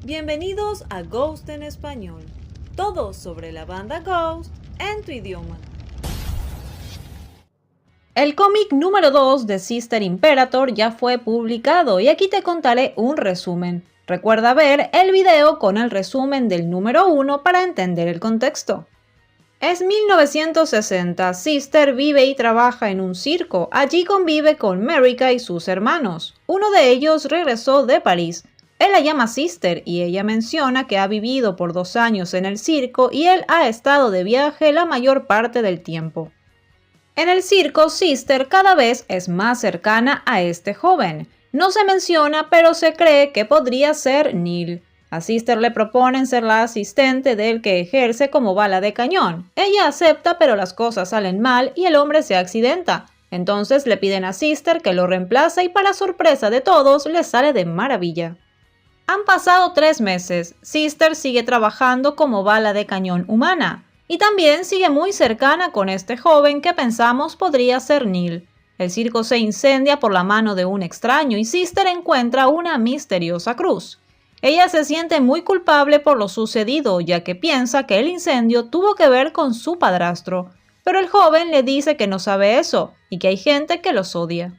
Bienvenidos a Ghost en Español. Todo sobre la banda Ghost en tu idioma. El cómic número 2 de Sister Imperator ya fue publicado y aquí te contaré un resumen. Recuerda ver el video con el resumen del número 1 para entender el contexto. Es 1960, Sister vive y trabaja en un circo. Allí convive con Marika y sus hermanos. Uno de ellos regresó de París. Él la llama Sister y ella menciona que ha vivido por 2 años en el circo y él ha estado de viaje la mayor parte del tiempo. En el circo, Sister cada vez es más cercana a este joven. No se menciona, pero se cree que podría ser Neil. A Sister le proponen ser la asistente del que ejerce como bala de cañón. Ella acepta, pero las cosas salen mal y el hombre se accidenta. Entonces le piden a Sister que lo reemplace y para sorpresa de todos le sale de maravilla. Han pasado 3 meses. Sister sigue trabajando como bala de cañón humana. Y también sigue muy cercana con este joven que pensamos podría ser Neil. El circo se incendia por la mano de un extraño y Sister encuentra una misteriosa cruz. Ella se siente muy culpable por lo sucedido, ya que piensa que el incendio tuvo que ver con su padrastro, pero el joven le dice que no sabe eso y que hay gente que los odia.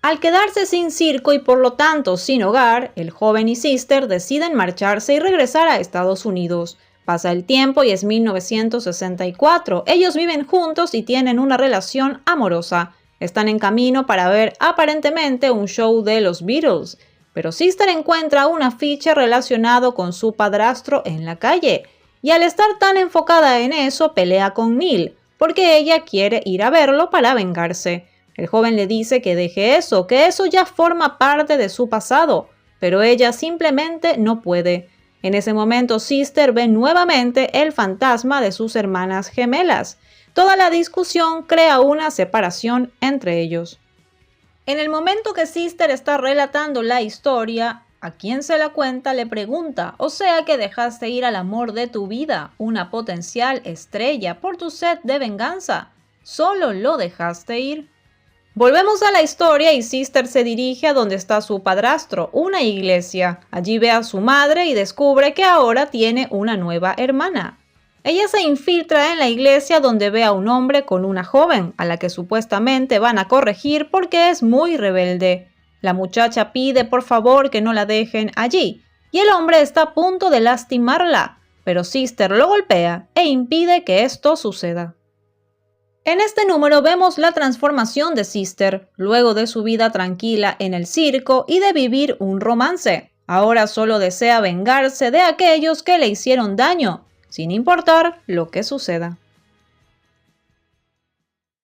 Al quedarse sin circo y por lo tanto sin hogar, el joven y Sister deciden marcharse y regresar a Estados Unidos. Pasa el tiempo y es 1964. Ellos viven juntos y tienen una relación amorosa. Están en camino para ver aparentemente un show de los Beatles. Pero Sister encuentra un afiche relacionado con su padrastro en la calle, y al estar tan enfocada en eso pelea con Neil, porque ella quiere ir a verlo para vengarse. El joven le dice que deje eso, que eso ya forma parte de su pasado, pero ella simplemente no puede. En ese momento Sister ve nuevamente el fantasma de sus hermanas gemelas. Toda la discusión crea una separación entre ellos. En el momento que Sister está relatando la historia, a quien se la cuenta le pregunta, o sea que dejaste ir al amor de tu vida, una potencial estrella, por tu sed de venganza. ¿Solo lo dejaste ir? Volvemos a la historia y Sister se dirige a donde está su padrastro, una iglesia. Allí ve a su madre y descubre que ahora tiene una nueva hermana. Ella se infiltra en la iglesia donde ve a un hombre con una joven, a la que supuestamente van a corregir porque es muy rebelde. La muchacha pide por favor que no la dejen allí, y el hombre está a punto de lastimarla, pero Sister lo golpea e impide que esto suceda. En este número vemos la transformación de Sister, luego de su vida tranquila en el circo y de vivir un romance. Ahora solo desea vengarse de aquellos que le hicieron daño, sin importar lo que suceda.